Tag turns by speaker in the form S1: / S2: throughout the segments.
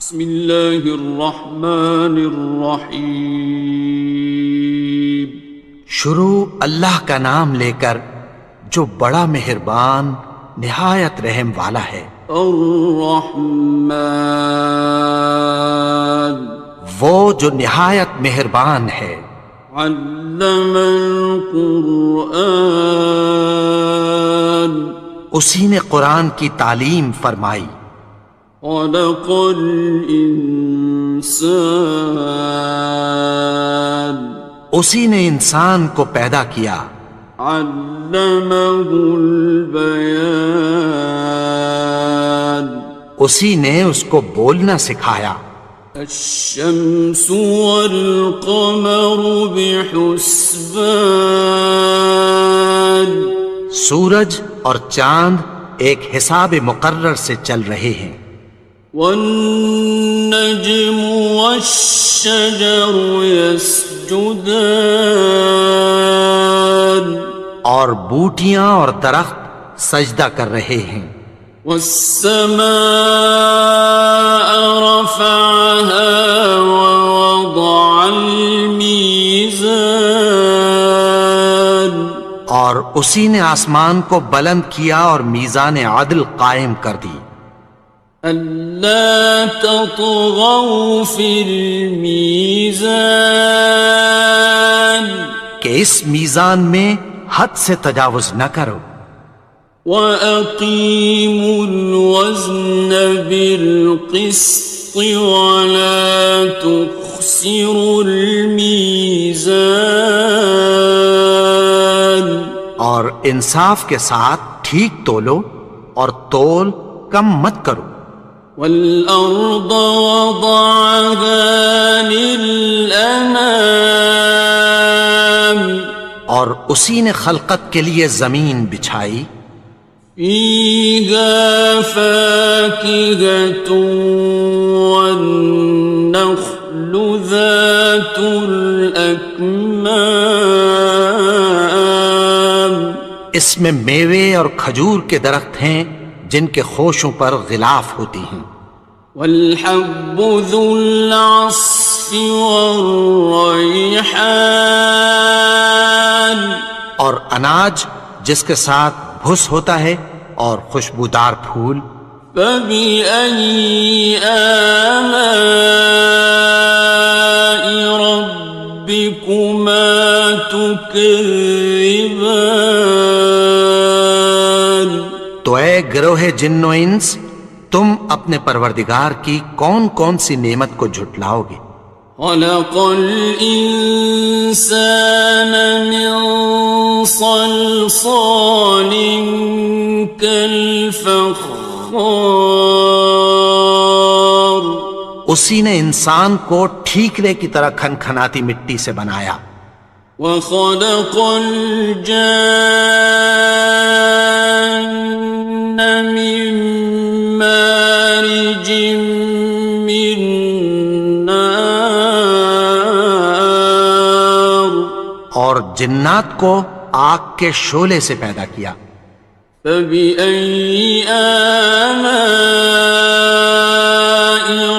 S1: بسم اللہ الرحمن الرحیم۔
S2: شروع اللہ کا نام لے کر جو بڑا مہربان نہایت رحم والا ہے۔
S1: الرحمن،
S2: وہ جو نہایت مہربان ہے۔
S1: علم القرآن،
S2: اسی نے قرآن کی تعلیم فرمائی۔
S1: خلق الانسان،
S2: اسی نے انسان کو پیدا کیا۔
S1: علمہ البیان،
S2: اسی نے اس کو بولنا سکھایا۔
S1: الشمس والقمر بحسبان،
S2: سورج اور چاند ایک حساب مقرر سے چل رہے ہیں۔
S1: والنجم والشجر يسجدان،
S2: اور بوٹیاں اور درخت سجدہ کر رہے ہیں۔
S1: والسماء رفعها ووضع الميزان،
S2: اور اسی نے آسمان کو بلند کیا اور میزان عدل قائم کر دی۔
S1: ألا تطغوا في الميزان،
S2: کہ اس میزان میں حد سے تجاوز نہ کرو۔
S1: وَأَقِيمُوا الْوَزْنَ بِالْقِسْطِ وَلَا تُخْسِرُوا الْمِيزَانَ،
S2: اور انصاف کے ساتھ ٹھیک تولو اور تول کم مت کرو۔
S1: وَالْأَرْضَ وَضَعَهَا لِلْأَنَامِ،
S2: اور اسی نے خلقت کے لیے زمین بچھائی۔
S1: فِيهَا فَاكِهَةٌ وَالنَّخْلُ ذَاتُ الْأَكْمَامِ،
S2: اس میں میوے اور کھجور کے درخت ہیں جن کے خوشوں پر غلاف ہوتی ہیں۔
S1: وَالْحَبُّ ذُو الْعَصْفِ وَالرَّيْحَانِ،
S2: اور اناج جس کے ساتھ بھس ہوتا ہے اور خوشبودار پھول۔
S1: فَبِأَيِّ آلَاءِ رَبِّكُمَا تُكَذِّبَانِ،
S2: تو اے گروہ جن و انس، تم اپنے پروردگار کی کون کون سی نعمت کو جھٹلاؤ گے؟
S1: خَلَقَ الْإِنسَانَ مِنْ صَلْصَالٍ كَالْفَخَّارِ،
S2: اسی نے انسان کو ٹھیکرے کی طرح کھنکھناتی مٹی سے بنایا۔
S1: وَخَلَقَ الْجَانَّ مِن مَّارِجٍ مِّن نَّارٍ،
S2: اور جنات کو آگ کے شعلے سے پیدا کیا۔
S1: فَبِأَيِّ آلَاءِ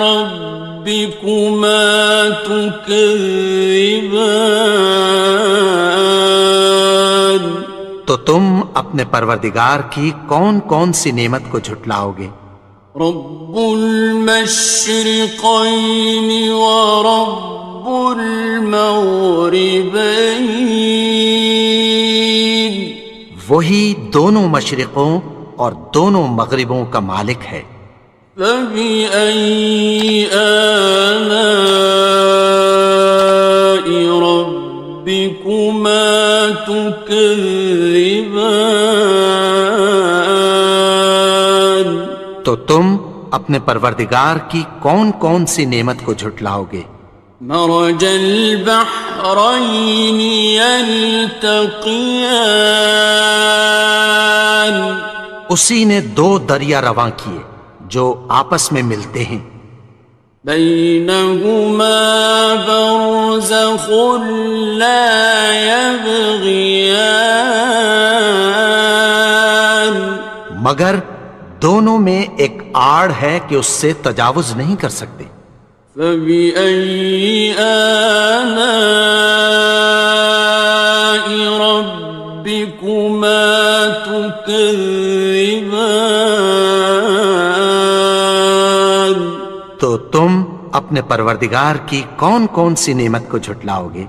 S1: رَبِّكُمَا تُكَذِّبَانِ،
S2: تو تم اپنے پروردگار کی کون کون سی نعمت کو جھٹلاؤ گے؟
S1: رب المشرقین ورب المغربین،
S2: وہی دونوں مشرقوں اور دونوں مغربوں کا مالک ہے۔
S1: فَبِأَيِّ آلَاءِ رَبِّكُمَا تُكَذِّبَانِ،
S2: تو تم اپنے پروردگار کی کون کون سی نعمت کو جھٹلاؤ گے؟
S1: مرج البحرین یلتقیان،
S2: اسی نے دو دریا رواں کیے جو آپس میں ملتے ہیں۔
S1: بینہما برزخ لا یبغیان،
S2: مگر دونوں میں ایک آڑ ہے کہ اس سے تجاوز نہیں کر سکتے۔
S1: فبأي آلاء ربكما تكذبان؟
S2: تو تم اپنے پروردگار کی کون کون سی نعمت کو جھٹلاؤ گے؟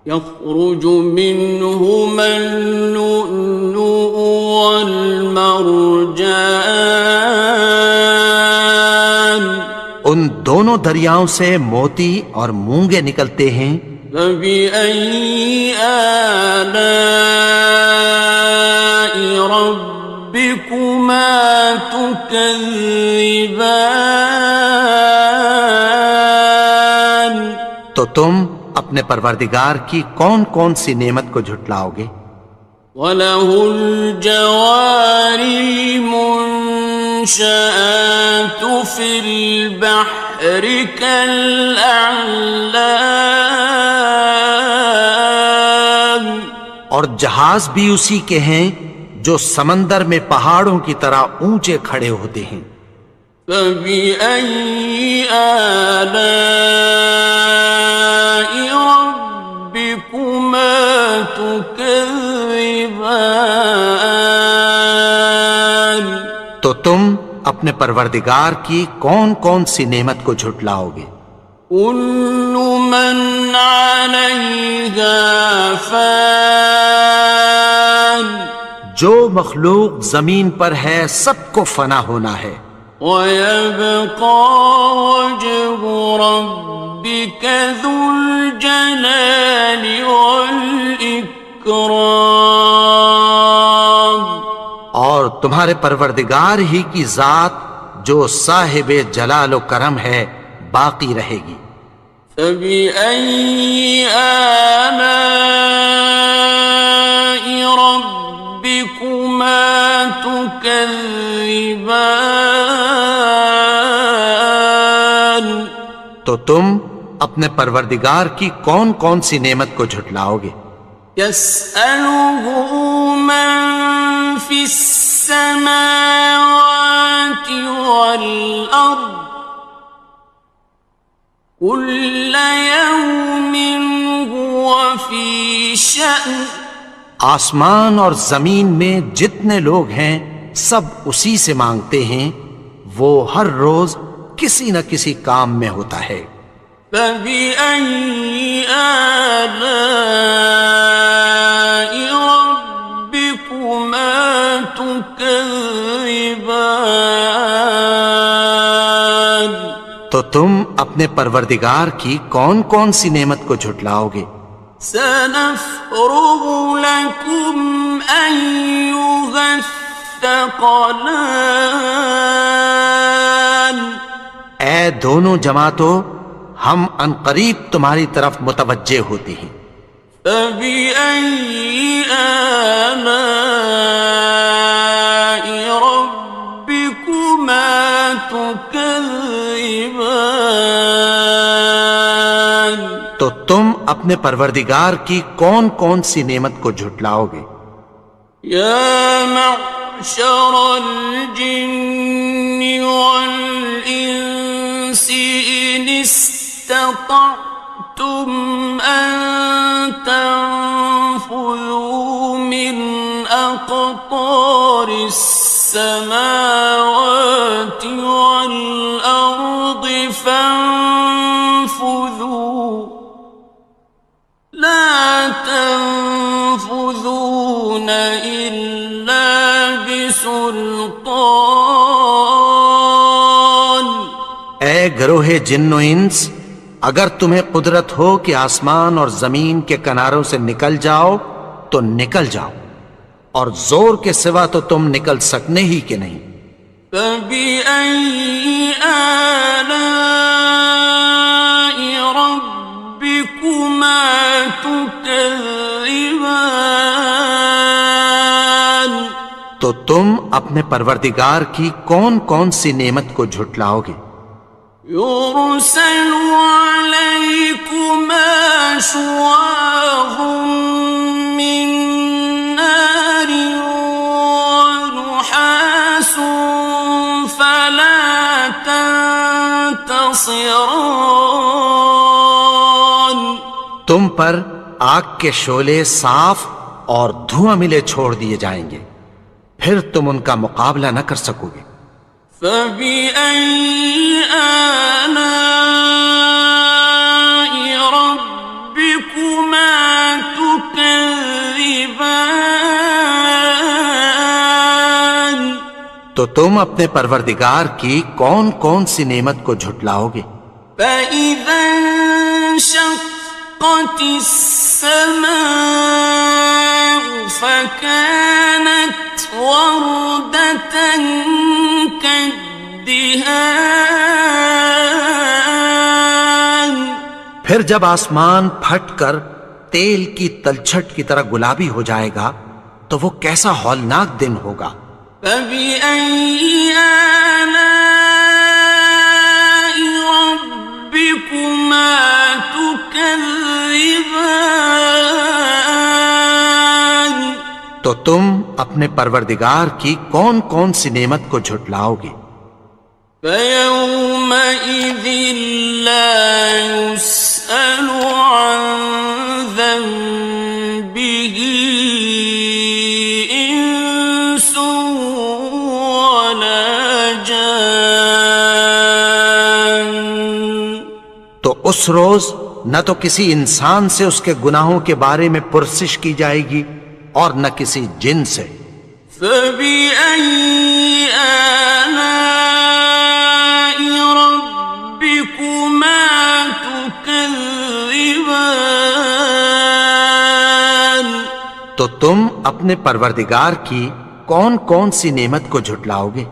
S1: يخرج منهما اللؤلؤ والمرجان
S2: ان دونوں دریاؤں سے موتی اور مونگے نکلتے ہیں۔
S1: فبأي آلاء ربكما تكذبان؟
S2: تو تم اپنے پروردگار کی کون کون سی نعمت کو جھٹلاؤ گے؟
S1: وَلَهُ الْجَوَارِ الْمُنشَآتُ فِي الْبَحْرِ كَالْأَعْلَامِ،
S2: اور جہاز بھی اسی کے ہیں جو سمندر میں پہاڑوں کی طرح اونچے کھڑے ہوتے ہیں۔
S1: فَبِأَيِّ آلَاءِ رَبِّكُمَا تُكَذِّبَانِ؟
S2: تو تم اپنے پروردگار کی کون کون سی نعمت کو جھٹلاؤ گے؟
S1: كُلُّ مَنْ عَلَيْهَا فَانٍ،
S2: جو مخلوق زمین پر ہے سب کو فنا ہونا ہے۔
S1: وَيَبْقَى وَجْهُ رَبِّكَ ذُو الْجَلَالِ وَالْإِكْرَامِ،
S2: اور تمہارے پروردگار ہی کی ذات جو صاحب جلال و کرم ہے باقی رہے گی۔
S1: فَبِأَيِّ آلَاءِ رَبِّكُمَا تُكَذِّبَانِ؟
S2: تو تم اپنے پروردگار کی کون کون سی نعمت کو جھٹلاؤ گے؟
S1: يَسْأَلُهُ مَن فِي السَّمَاوَاتِ وَالْأَرْضِ كُلَّ يَوْمٍ هُوَ فِي شَأْنٍ،
S2: آسمان اور زمین میں جتنے لوگ ہیں سب اسی سے مانگتے ہیں، وہ ہر روز کسی نہ کسی کام میں ہوتا ہے۔
S1: فَبِأَيِّ آلَاءِ رَبِّكُمَا تُكَذِّبَانِ؟
S2: تو تم اپنے پروردگار کی کون کون سی نعمت کو جھٹلاؤ گے؟
S1: سَنَفْرُغُ لَكُمْ أَيُّهَ الثَّقَلَانِ،
S2: اے دونوں جماعتوں، ہم عنقریب تمہاری طرف متوجہ ہوتے ہیں۔
S1: فَبِأَيِّ آلَاءِ رَبِّكُمَا تُكَذِّبَانِ؟
S2: تو تم اپنے پروردگار کی کون کون سی نعمت کو جھٹلاؤ گے؟
S1: يَا مَعْشَرَ الْجِنِّ وَالْإِنسِ إِنِ اسْتَطَعْتُمْ أَن تَنفُذُوا مِنْ أَقْطَارِ السَّمَاوَاتِ وَالْأَرْضِ فَانفُذُوا لَا تَنفُذُونَ إِلَّا بِسُلْطَانٍ۔
S2: اے گروہ جن و انس، اگر تمہیں قدرت ہو کہ آسمان اور زمین کے کناروں سے نکل جاؤ تو نکل جاؤ، اور زور کے سوا تو تم نکل سکنے ہی کہ نہیں۔
S1: فَبِأَيِّ آلَاءِ رَبِّكُمَا تُكَذِّبَانِ؟
S2: تو تم اپنے پروردگار کی کون کون سی نعمت کو جھٹلاؤ گے؟
S1: يُرْسَلُ عَلَيْكُمَا شُوَاظٌ مِّن نَّارٍ وَنُحَاسٌ خاسران.
S2: تم پر آگ کے شعلے صاف اور دھواں ملے چھوڑ دیے جائیں گے، پھر تم ان کا مقابلہ نہ کر سکو گے۔
S1: فبأي آلاء ربكما تكذبان.
S2: تو تم اپنے پروردگار کی کون کون سی نعمت کو جھٹلاؤ گے؟
S1: فإذا انشقت السماء فكانت وردة كالدهان.
S2: پھر جب آسمان پھٹ کر تیل کی تلچھٹ کی طرح گلابی ہو جائے گا تو وہ کیسا ہولناک دن ہوگا۔
S1: فبأي آلاء ربكما تكذبان.
S2: تو تم اپنے پروردگار کی کون کون سی نعمت کو جھٹلاؤ گے؟
S1: فيومئذ لا يسأل عن ذنبه إنس ولا جان.
S2: تو اس روز نہ تو کسی انسان سے اس کے گناہوں کے بارے میں پرسش کی جائے گی اور نہ کسی جن سے۔
S1: فبأي آلاء ربكما تكذبان.
S2: تو تم اپنے پروردگار کی کون کون سی نعمت کو جھٹلاؤ گے؟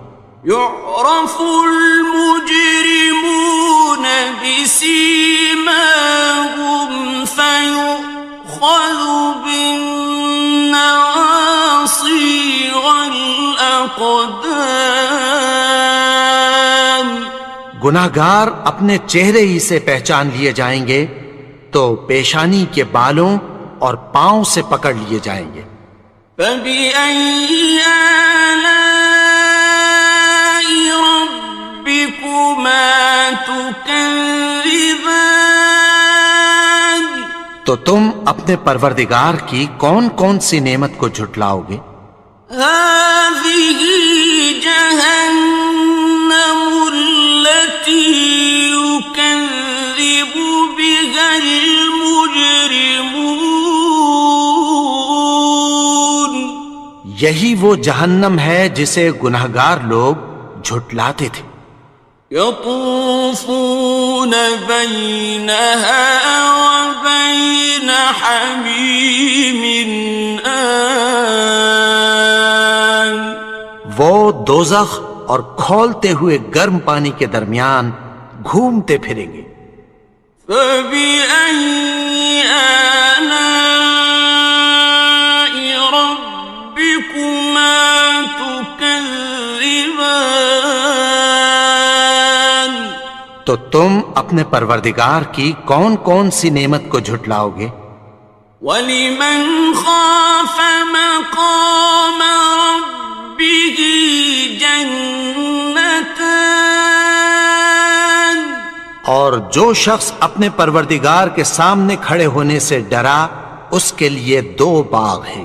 S1: يعرف المجرمون بسيماهم فيؤخذ بالنواصي والأقدام.
S2: گناہگار اپنے چہرے ہی سے پہچان لیے جائیں گے تو پیشانی کے بالوں اور پاؤں سے پکڑ لیے جائیں گے۔
S1: فبأي آلاء ربكما تكذبان.
S2: تو تم اپنے پروردگار کی کون کون سی نعمت کو جھٹلاؤ گے؟
S1: هذه جهنم التي يكذب بها المجرمون.
S2: یہی وہ جہنم ہے جسے گناہگار لوگ جھٹلاتے تھے۔
S1: يطوفون بينها وبين حميم آن.
S2: وہ دوزخ اور کھولتے ہوئے گرم پانی کے درمیان گھومتے پھریں گے۔
S1: فبأي آلاء ربكما تكذبان.
S2: تو تم اپنے پروردگار کی کون کون سی نعمت کو جھٹلاؤ گے؟
S1: وَلِمَنْ خَافَ مَقَامَ رَبِّهِ جَنَّتَانِ.
S2: اور جو شخص اپنے پروردگار کے سامنے کھڑے ہونے سے ڈرا اس کے لیے دو باغ ہیں۔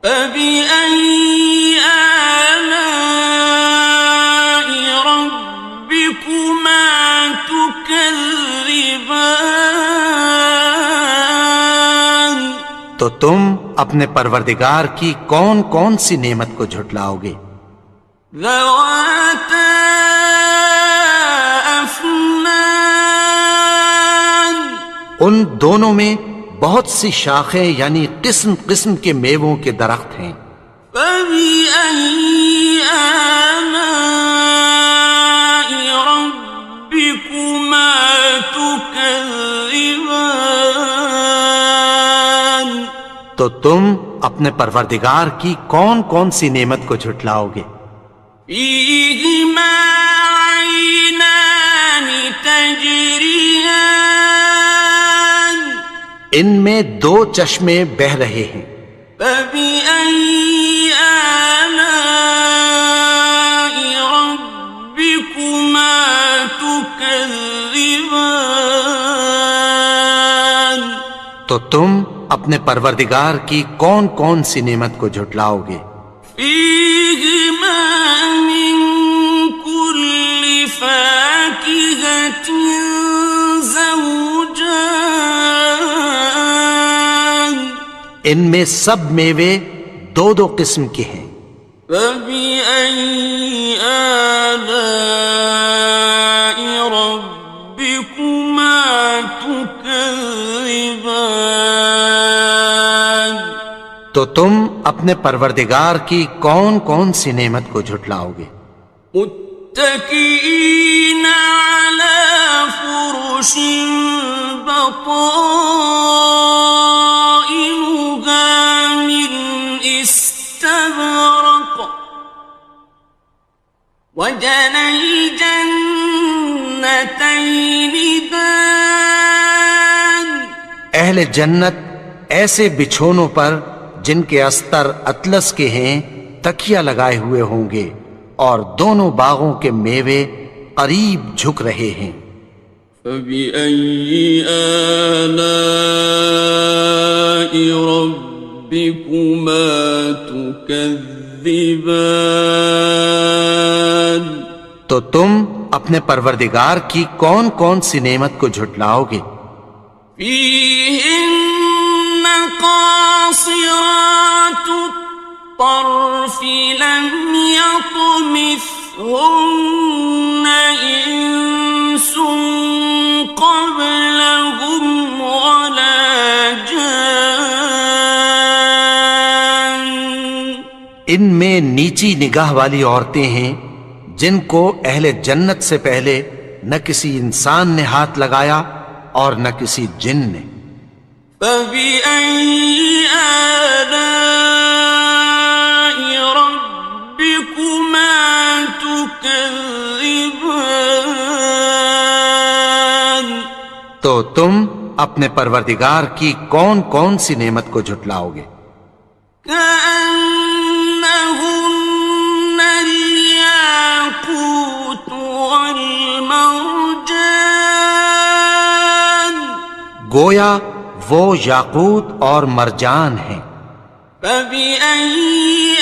S1: فَبِأَيِّ آلَاءِ رَبِّكُمَا تُكَذِّبَانِ.
S2: تو تم اپنے پروردگار کی کون کون سی نعمت کو جھٹلاؤ گے؟
S1: ذَوَاتَا أَفْنَانٍ.
S2: ان دونوں میں بہت سی شاخیں یعنی قسم قسم کے میووں کے درخت ہیں۔
S1: فَبِأَيِّ آلَاءِ رَبِّكُمَا تُكَذِّبَانِ.
S2: تو تم اپنے پروردگار کی کون کون سی نعمت کو جھٹلاؤ گے؟
S1: فِيهِمَا عَيْنَانِ تَجْرِيَانِ.
S2: ان میں دو چشمے بہہ رہے ہیں۔
S1: فَبِأَيِّ آلَاءِ رَبِّكُمَا تُكَذِّبَانِ. تكذبان
S2: تو تم اپنے پروردگار کی کون کون سی نعمت کو جھٹلاؤ گے؟
S1: فيهما من كل فاكهة زوجان
S2: ان میں سب میوے دو دو قسم کے ہیں۔
S1: فبأي آلاء ربكما تكذبان
S2: تو تم اپنے پروردگار کی کون کون سی نعمت کو جھٹلاؤ گے؟
S1: متكئين على فرش بطائنها من استبرق وجنى الجنتين دان
S2: اہل جنت ایسے بچھونوں پر جن کے استر اطلس کے ہیں تکیہ لگائے ہوئے ہوں گے، اور دونوں باغوں کے میوے قریب جھک رہے ہیں۔
S1: فبأي آلاء ربكما تكذبان
S2: تو تم اپنے پروردگار کی کون کون سی نعمت کو جھٹلاؤ گے؟
S1: فيهن قاصرات الطرف لم يطمثهن إنس قبلهم ولا جان
S2: ان میں نیچی نگاہ والی عورتیں ہیں جن کو اہل جنت سے پہلے نہ کسی انسان نے ہاتھ لگایا اور نہ کسی جن نے۔
S1: فبأي آلاء ربكما تكذبان
S2: تو تم اپنے پروردگار کی کون کون سی نعمت کو جھٹلاؤ گے؟
S1: كأنهن الياقوت والمرجان
S2: گویا وہ یاقوت اور مرجان ہیں۔
S1: فبأي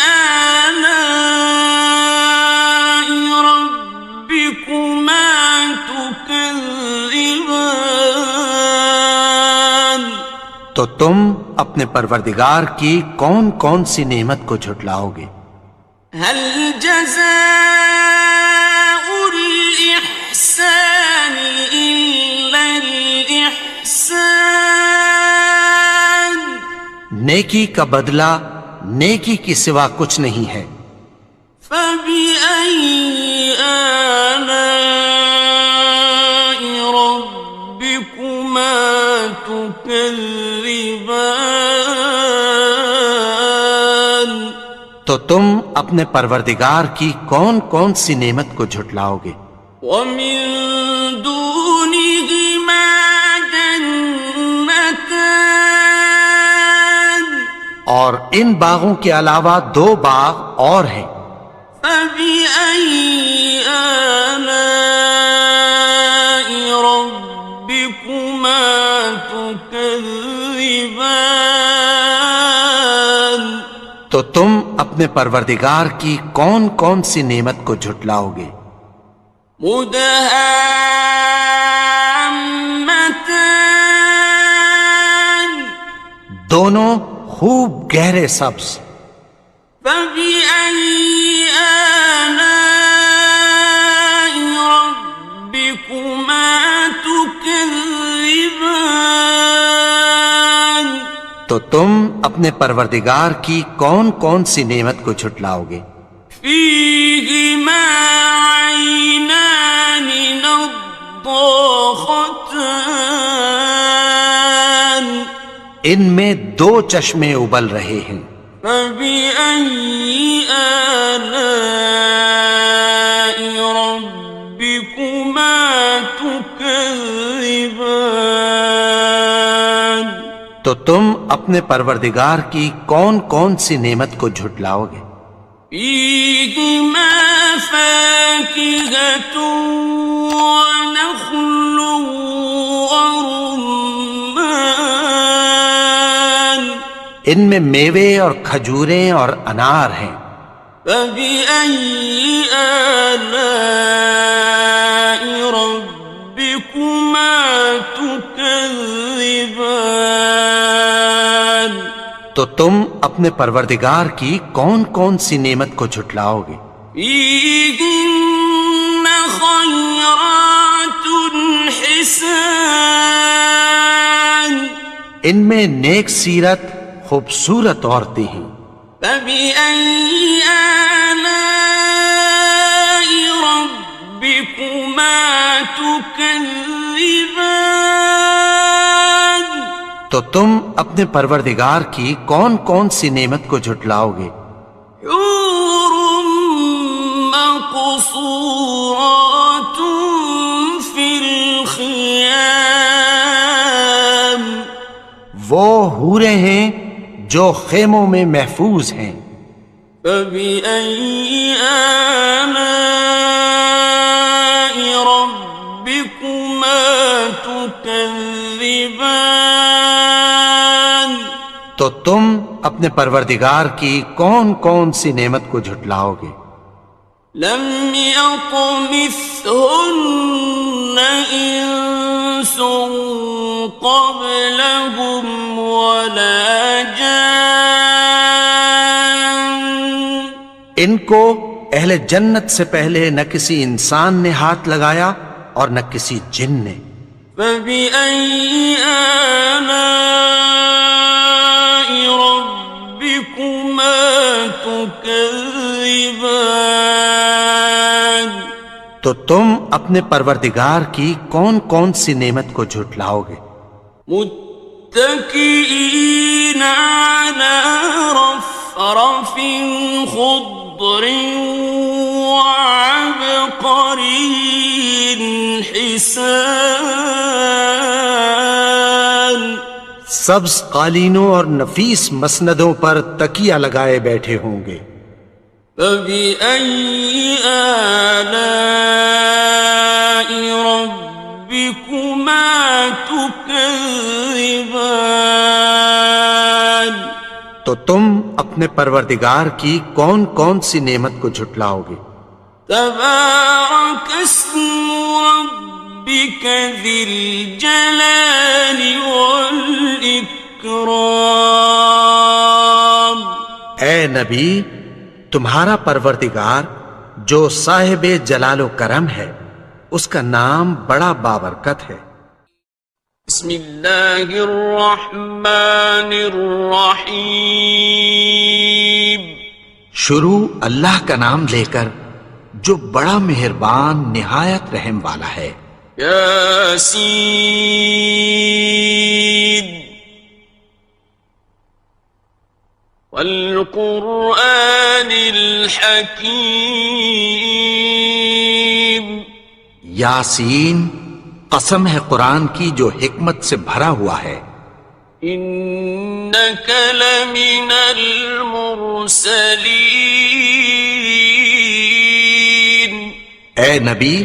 S1: آلاء ربكما تكذبان
S2: تو تم اپنے پروردگار کی کون کون سی نعمت کو جھٹلاؤ گے؟
S1: هل جزاء الإحسان إلا الإحسان
S2: نیکی کا بدلہ نیکی کی سوا کچھ نہیں ہے۔
S1: فبأي آلاء ربكما تكذبان
S2: تو تم اپنے پروردگار کی کون کون سی نعمت کو جھٹلاؤ گے؟
S1: ومن دونهما جنتان
S2: اور ان باغوں کے علاوہ دو باغ اور ہیں۔
S1: فبأي آلاء ربكما تكذبان
S2: تو تم اپنے پروردگار کی کون کون سی نعمت کو جھٹلاؤ گے؟
S1: مدهامتان
S2: دونوں خوب گہرے سبز۔
S1: فبأي آلاء ربكما تكذبان
S2: تو تم اپنے پروردگار کی کون کون سی نعمت کو جھٹلاؤ گے؟
S1: فيهما عينان نضاختان
S2: ان میں دو چشمے ابل رہے ہیں۔
S1: فبأي آلاء ربكما تكذبان
S2: تو تم اپنے پروردگار کی کون کون سی نعمت کو جھٹلاؤ گے؟
S1: فيهما فاكهة ونخل ورمان
S2: ان میں میوے اور کھجوریں اور انار ہیں.
S1: فبأي آلاء ربكما تكذبان
S2: تو تم اپنے پروردگار کی کون کون سی نعمت کو جھٹلاؤ گے؟
S1: فيهن خيرات حسان
S2: ان میں نیک سیرت خوبصورت عورتیں ہیں.
S1: فبأي آلاء ربكما تكذبان
S2: تو تم اپنے پروردگار کی کون کون سی نعمت کو جھٹلاؤ گے؟
S1: حور مقصورات في الخيام
S2: وہ حوریں ہیں جو خیموں میں محفوظ ہیں.
S1: فبأي آلاء ربكما تكذبان
S2: تو تم اپنے پروردگار کی کون کون سی نعمت کو جھٹلاؤ گے؟
S1: لم يطمثهن إنس قبلهم ولا جان
S2: ان کو اہل جنت سے پہلے نہ کسی انسان نے ہاتھ لگایا اور نہ کسی جن نے.
S1: فبأي آلاء ربكما تكذبان
S2: تو تم اپنے پروردگار کی کون کون سی نعمت کو جھٹلاؤ گے؟
S1: متكئين على رفرف خضر وعبقري حسان
S2: سبز قالینوں اور نفیس مسندوں پر تکیہ لگائے بیٹھے ہوں گے.
S1: فبأي آلاء ربكما تكذبان
S2: تو تم اپنے پروردگار کی کون کون سی نعمت کو جھٹلاؤ گے؟
S1: تبارك اسم ربك ذي الجلال والإكرام
S2: اے نبی، تمہارا پروردگار جو صاحب جلال و کرم ہے اس کا نام بڑا بابرکت ہے.
S1: بسم اللہ الرحمن الرحیم
S2: شروع اللہ کا نام لے کر جو بڑا مہربان نہایت رحم والا ہے.
S1: یاسین والقرآن الحکیم
S2: یاسین، قسم ہے قرآن کی جو حکمت سے بھرا ہوا ہے.
S1: انک لمن المرسلین
S2: اے نبی،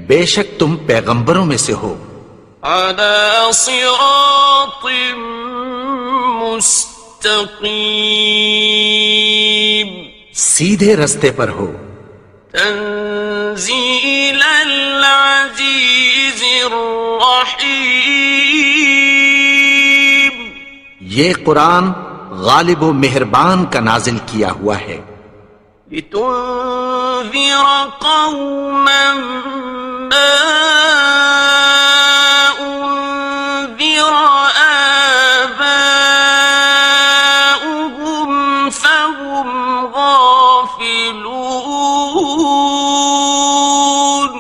S2: بے شک تم پیغمبروں میں سے ہو.
S1: علی صراط مستقیم
S2: سیدھے رستے پر ہو.
S1: تنزیل العزیز الرحیم
S2: یہ قرآن غالب و مہربان کا نازل کیا ہوا ہے.
S1: لتنذر قوما ما انذر آباؤهم فهم غافلون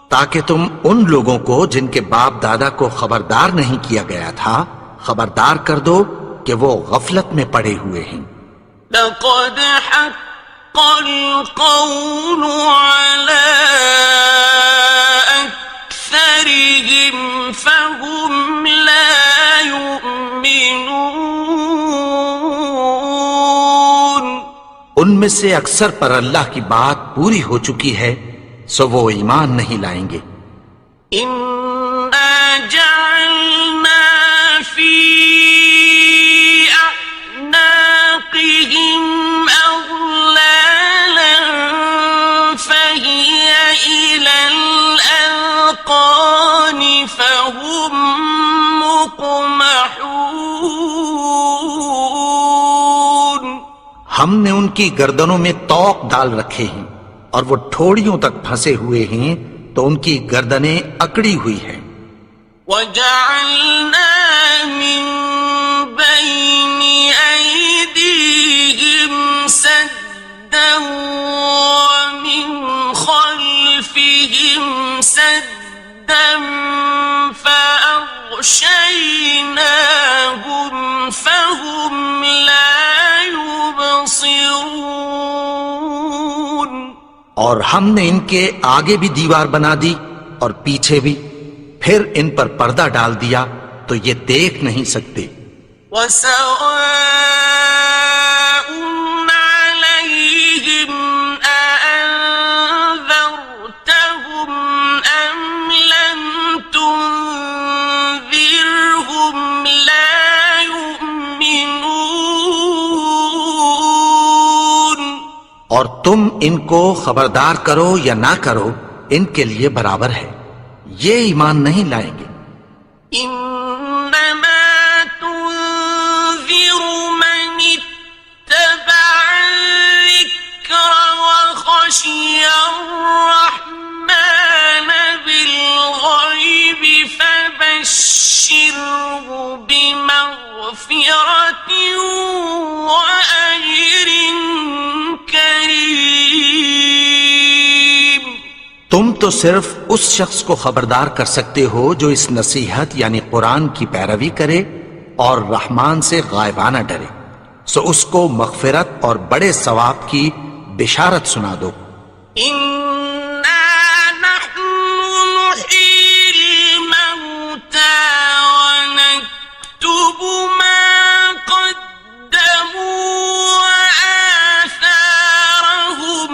S2: تاکہ تم ان لوگوں کو جن کے باپ دادا کو خبردار نہیں کیا گیا تھا خبردار کر دو کہ وہ غفلت میں پڑے ہوئے ہیں.
S1: لقد حق القول على أكثرهم فهم لا يؤمنون
S2: ان میں سے اکثر پر اللہ کی بات پوری ہو چکی ہے سو وہ ایمان نہیں لائیں گے۔
S1: إنا جعلنا في أعناقهم أغلالا فهي إلى الأذقان فهم مقمحون۔
S2: ہم نے ان کی گردنوں میں طوق ڈال رکھے ہیں اور وہ ٹھوڑیوں تک پھنسے ہوئے ہیں تو ان کی گردنیں اکڑی ہوئی ہیں۔
S1: وَجَعَلْنَا مِن بَيْنِ أَيْدِيهِمْ سَدًّا وَمِنْ خَلْفِهِمْ سَدًّا فَأَغْشَيْنَاهُمْ فَهُمْ لَا يُبْصِرُونَ۔
S2: اور ہم نے ان کے آگے بھی دیوار بنا دی اور پیچھے بھی، پھر ان پر پردہ ڈال دیا تو یہ دیکھ نہیں سکتے۔
S1: وَسَوَاءٌ عَلَيْهِمْ أَأَنذَرْتَهُمْ أَمْ لَمْ تُنذِرْهُمْ لَا يُؤْمِنُونَ۔
S2: اور تم ان کو خبردار کرو یا نہ کرو ان کے لیے برابر ہے، یہ ایمان نہیں لائیں گے۔
S1: إنما تنذر من اتبع الذكر وخشي الرحمن بالغيب فبشره بمغفرة وأجر كريم۔
S2: تم تو صرف اس شخص کو خبردار کر سکتے ہو جو اس نصیحت یعنی قرآن کی پیروی کرے اور رحمان سے غائبانہ ڈرے، سو اس کو مغفرت اور بڑے ثواب کی بشارت سنا دو۔
S1: إنا نحن نحيي الموتى ونكتب ما قدموا وآثارهم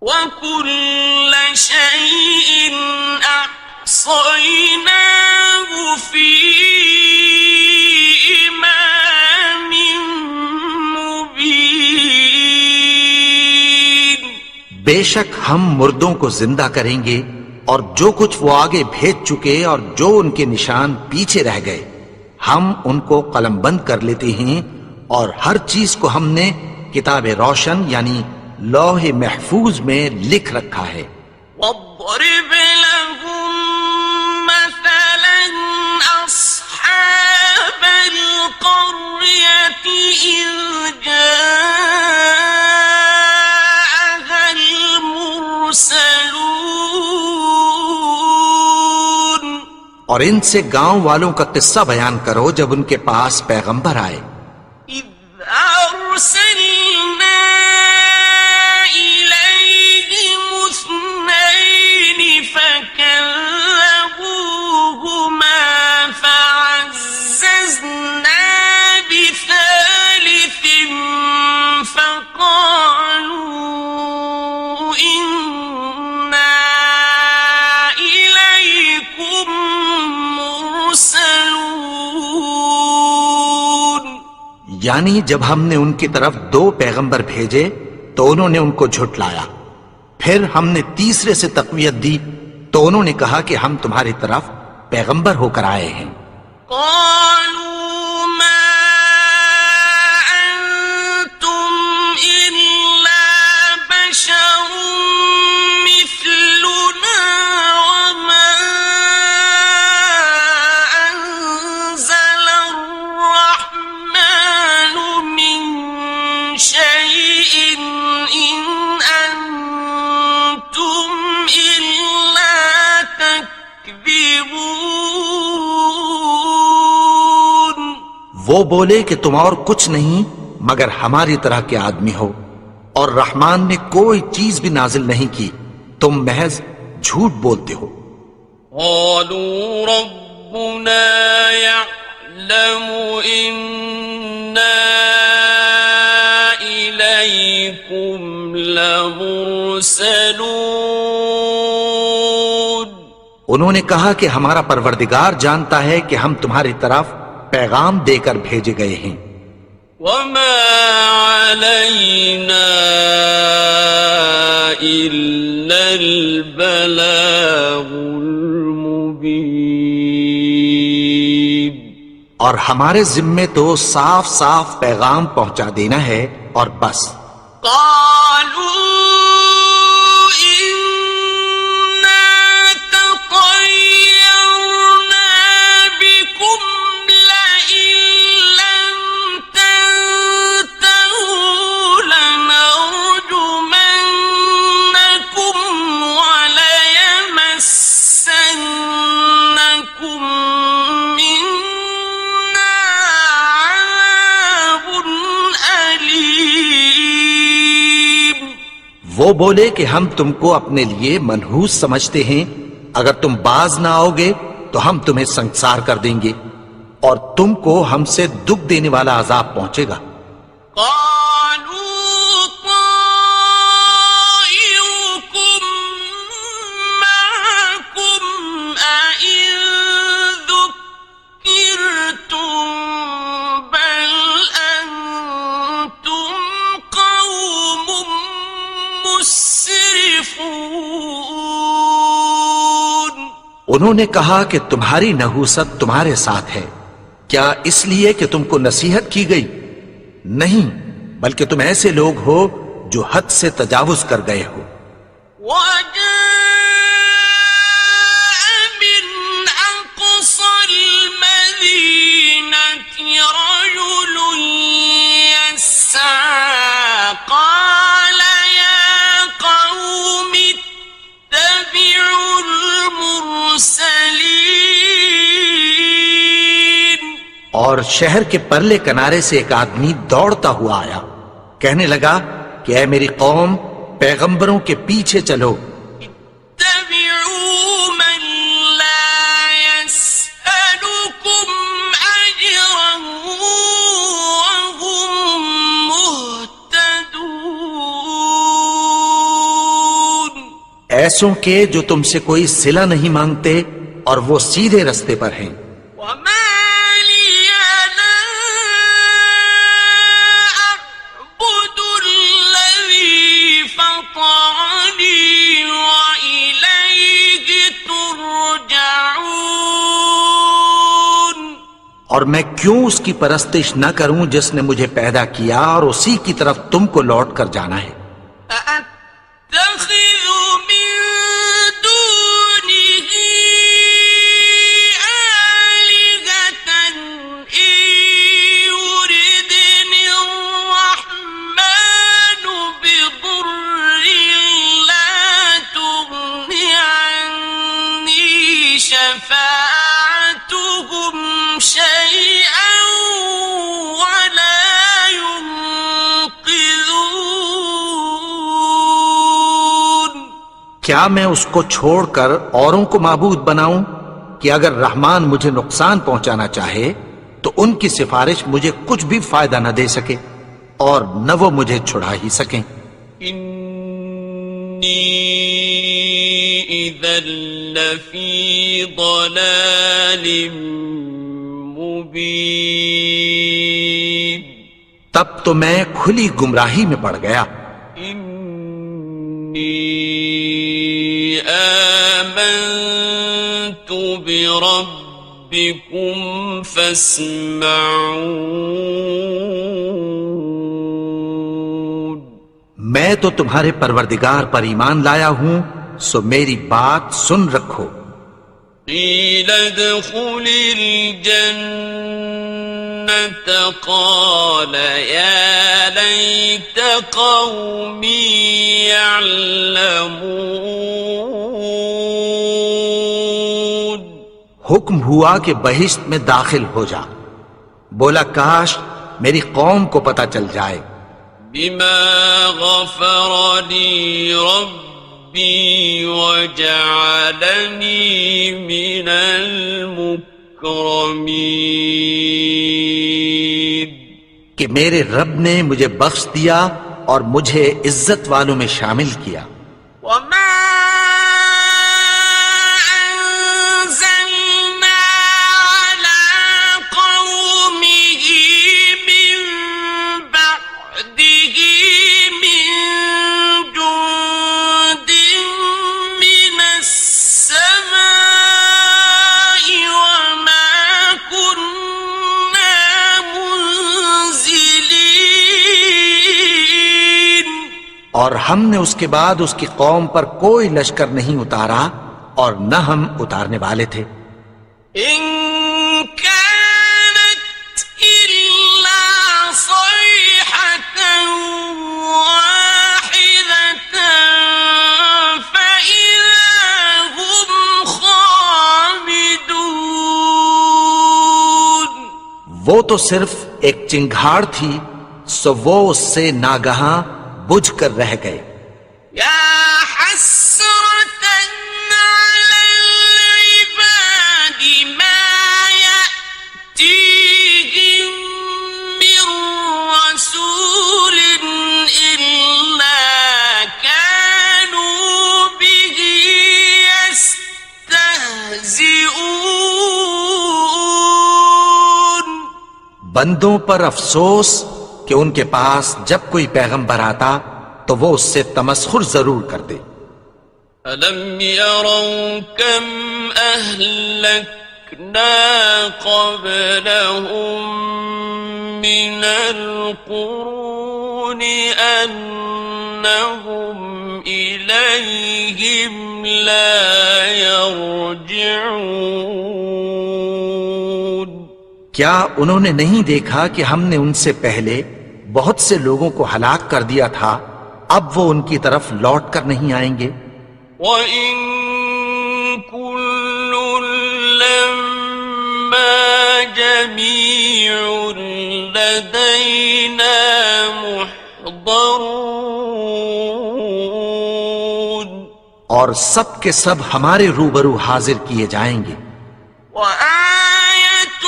S1: وكل شيء أحصيناه في إمام مبين۔
S2: بے شک ہم مردوں کو زندہ کریں گے اور جو کچھ وہ آگے بھیج چکے اور جو ان کے نشان پیچھے رہ گئے ہم ان کو قلم بند کر لیتے ہیں، اور ہر چیز کو ہم نے کتاب روشن یعنی لوح محفوظ میں لکھ رکھا ہے۔
S1: واضرب لهم مثلا أصحاب القرية إذ جاءها المرسلون۔
S2: اور ان سے گاؤں والوں کا قصہ بیان کرو جب ان کے پاس پیغمبر آئے۔
S1: إذ أرسلنا إليهم اثنين فكذبوهما فعززنا بثالث فقالوا إنا إليكم مرسلون۔
S2: یعنی جب ہم نے ان کی طرف 2 پیغمبر بھیجے تو انہوں نے ان کو جھٹلایا، پھر ہم نے تیسرے سے تقویت دی تو انہوں نے کہا کہ ہم تمہاری طرف پیغمبر ہو کر آئے ہیں۔
S1: قالوا ما أنتم إلا بشر مثلنا وما أنزل الرحمن من شيء إن أنتم إلا تكذبون۔
S2: وہ بولے کہ تم اور کچھ نہیں مگر ہماری طرح کے آدمی ہو، اور رحمان نے کوئی چیز بھی نازل نہیں کی، تم محض جھوٹ بولتے ہو۔
S1: قالوا ربنا يعلم إنا إليكم لمرسلون
S2: انہوں نے کہا کہ ہمارا پروردگار جانتا ہے کہ ہم تمہاری طرف پیغام دے کر بھیجے گئے ہیں،
S1: وما علينا إلا البلاغ المبين
S2: اور ہمارے ذمے تو صاف صاف پیغام پہنچا دینا ہے اور بس۔
S1: قالوا إنا تطيرنا بكم لئن لم تنتهوا لنرجمنكم وليمسنكم منا عذاب أليم۔
S2: وہ بولے کہ ہم تم کو اپنے لیے منحوس سمجھتے ہیں، اگر تم باز نہ آؤ گے تو ہم تمہیں سنسار کر دیں گے اور تم کو ہم سے دکھ دینے والا عذاب پہنچے گا۔
S1: قالوا طائركم معكم أئن ذكرتم بل أنتم قوم مسرفون۔
S2: انہوں نے کہا کہ تمہاری نحوست تمہارے ساتھ ہے، کیا اس لیے کہ تم کو نصیحت کی گئی؟ نہیں، بلکہ تم ایسے لوگ ہو جو حد سے تجاوز کر گئے ہو۔
S1: وجاء من أقصى المدينة رجل يسعى قال يا قوم اتبعوا المرسلين۔
S2: اور شہر کے پرلے کنارے سے ایک آدمی دوڑتا ہوا آیا، کہنے لگا کہ اے میری قوم، پیغمبروں کے پیچھے چلو،
S1: اتبعوا من لا يسألكم أجرا وهم مهتدون۔
S2: ایسوں کے جو تم سے کوئی صلہ نہیں مانگتے اور وہ سیدھے رستے پر ہیں۔
S1: وما لي لا أعبد الذي فطرني وإليه ترجعون۔
S2: اور میں کیوں اس کی پرستش نہ کروں جس نے مجھے پیدا کیا اور اسی کی طرف تم کو لوٹ کر جانا ہے۔
S1: أأتخذ من دونه آلهة إن يردني الرحمن بضر لا تغن عني شفاعتهم شيئا ولا ينقذون۔
S2: کیا میں اس کو چھوڑ کر اوروں کو معبود بناؤں کہ اگر رحمان مجھے نقصان پہنچانا چاہے تو ان کی سفارش مجھے کچھ بھی فائدہ نہ دے سکے اور نہ وہ مجھے چھڑا ہی سکیں۔
S1: إني إذا لفي ضلال مبين۔
S2: تب تو میں کھلی گمراہی میں پڑ گیا۔
S1: إني آمنت بربكم فاسمعون۔
S2: میں تو تمہارے پروردگار پر ایمان لایا ہوں، سو میری بات سن رکھو۔
S1: قيل ادخل الجنة قال يا ليت قومي يعلمون۔
S2: حکم ہوا کہ بہشت میں داخل ہو جا، بولا کاش میری قوم کو پتہ چل جائے۔
S1: بما غفر لي ربي وجعلني من المكرمين۔
S2: کہ میرے رب نے مجھے بخش دیا اور مجھے عزت والوں میں شامل کیا.
S1: وما أنزلنا على قومه من بعده من جند من السماء وما كنا منزلين.
S2: اور ہم نے اس کے بعد اس کی قوم پر کوئی لشکر نہیں اتارا اور نہ ہم اتارنے والے تھے.
S1: إن كانت إلا صيحة واحدة فإذا هم خامدون.
S2: وہ تو صرف ایک چنگھاڑ تھی، سو وہ اس سے ناگہاں بجھ کر رہ گئے.
S1: يا حسرة على العباد ما يأتيهم من رسول إلا كانوا به يستهزئون.
S2: بندوں پر افسوس کہ ان کے پاس جب کوئی پیغمبر آتا تو وہ اس سے تمسخر ضرور کرتے.
S1: ألم يروا كم أهلكنا قبلهم من القرون أنهم إليهم لا يرجعون.
S2: کیا انہوں نے نہیں دیکھا کہ ہم نے ان سے پہلے بہت سے لوگوں کو ہلاک کر دیا تھا، اب وہ ان کی طرف لوٹ کر نہیں آئیں گے.
S1: وَإِن كُلٌّ لَّمَّا جَمِيعٌ لَّدَيْنَا مُحْضَرُونَ.
S2: اور سب کے سب ہمارے روبرو حاضر کیے جائیں گے.
S1: وَآيَةٌ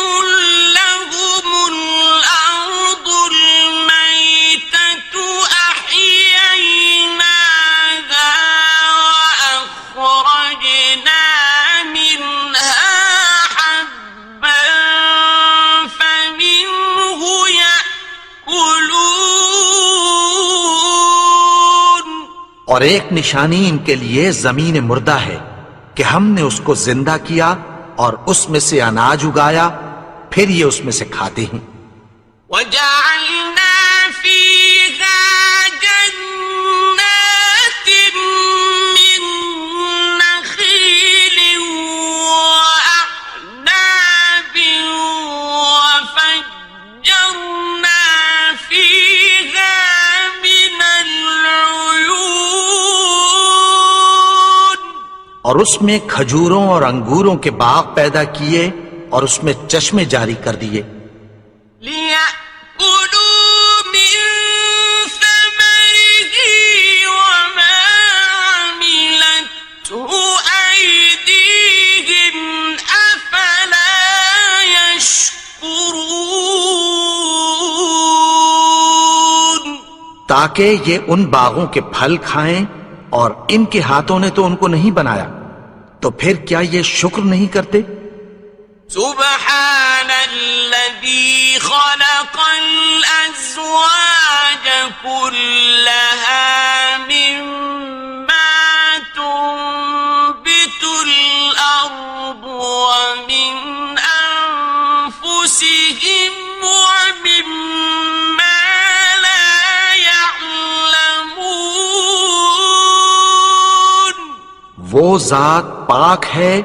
S1: لَّهُمُ الْأَرْضُ الْمَيْتَةُ أَحْيَيْنَاهَا وَأَخْرَجْنَا مِنْهَا حَبًّا فَمِنْهُ يَأْكُلُونَ.
S2: اور ایک نشانی ان کے لیے زمین مردہ ہے کہ ہم نے اس کو زندہ کیا اور اس میں سے اناج اگایا، پھر یہ اس میں سے کھاتے ہیں.
S1: وَجَعَلْنَا فِيهَا جَنَّاتٍ مِّن نَّخِيلٍ وَأَعْنَابٍ وَفَجَّرْنَا فِيهَا مِنَ الْعُيُونِ.
S2: اور اس میں کھجوروں اور انگوروں کے باغ پیدا کیے اور اس میں چشمے جاری کر دیے.
S1: لِيَأْكُلُوا مِن ثَمَرِهِ وَمَا عَمِلَتْهُ أَيْدِيهِمْ أَفَلَا يَشْكُرُونَ.
S2: تاکہ یہ ان باغوں کے پھل کھائیں، اور ان کے ہاتھوں نے تو ان کو نہیں بنایا، تو پھر کیا یہ شکر نہیں کرتے؟
S1: سبحان الذي خلق الأزواج كلها مما تنبت الأرض ومن أنفسهم ومما لا يعلمون.
S2: وہ ذات پاک ہے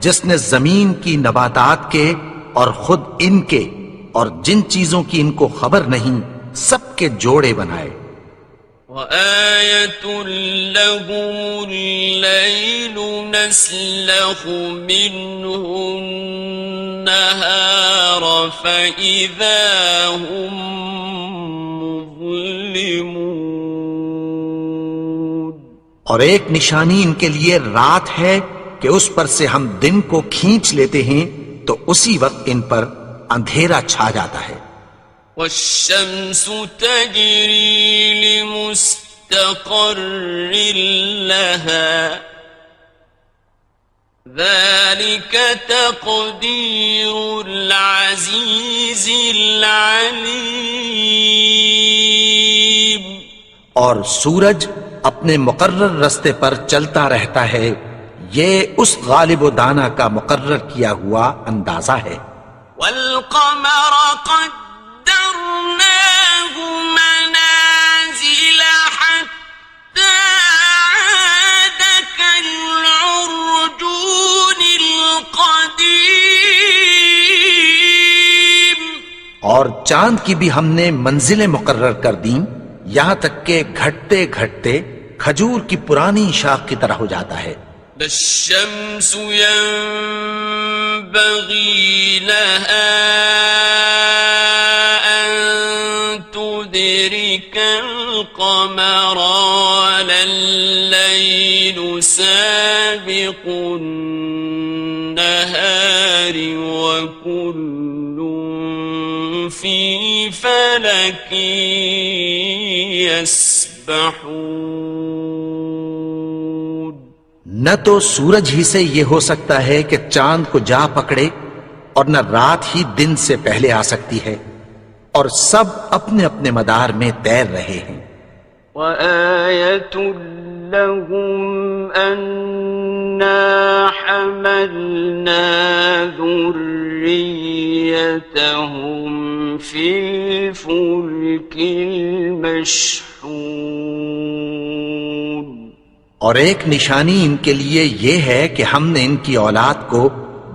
S2: جس نے زمین کی نباتات کے اور خود ان کے اور جن چیزوں کی ان کو خبر نہیں سب کے جوڑے بنائے.
S1: وَآيَةٌ لَّهُمُ اللَّيْلُ نَسْلَخُ مِنْهُ النَّهَارَ فَإِذَا هُمْ مُظْلِمُونَ.
S2: اور ایک نشانی ان کے لیے رات ہے کہ اس پر سے ہم دن کو کھینچ لیتے ہیں تو اسی وقت ان پر اندھیرا چھا جاتا ہے.
S1: وَالشَّمْسُ تَجْرِي لمستقر لها ذلك تقدير العزيز العليم.
S2: اور سورج اپنے مقرر رستے پر چلتا رہتا ہے، یہ اس غالب و دانا کا مقرر کیا ہوا اندازہ ہے.
S1: والقمر قدرناه منازل حتى عاد كالعرجون القديم.
S2: اور چاند کی بھی ہم نے منزلیں مقرر کر دیں، یہاں تک کہ گھٹتے گھٹتے کھجور کی پرانی شاخ کی طرح ہو جاتا ہے.
S1: الشمس ينبغي لها أن تدرك القمر ولا الليل سابق النهار وكل في فلك يسبحون.
S2: نہ تو سورج ہی سے یہ ہو سکتا ہے کہ چاند کو جا پکڑے، اور نہ رات ہی دن سے پہلے آ سکتی ہے، اور سب اپنے اپنے مدار میں تیر رہے ہیں.
S1: وَآيَةٌ لَهُمْ أَنَّا حَمَلْنَا ذُرِّيَّتَهُمْ فِي الْفُلْكِ الْمَشْحُونِ.
S2: اور ایک نشانی ان کے لیے یہ ہے کہ ہم نے ان کی اولاد کو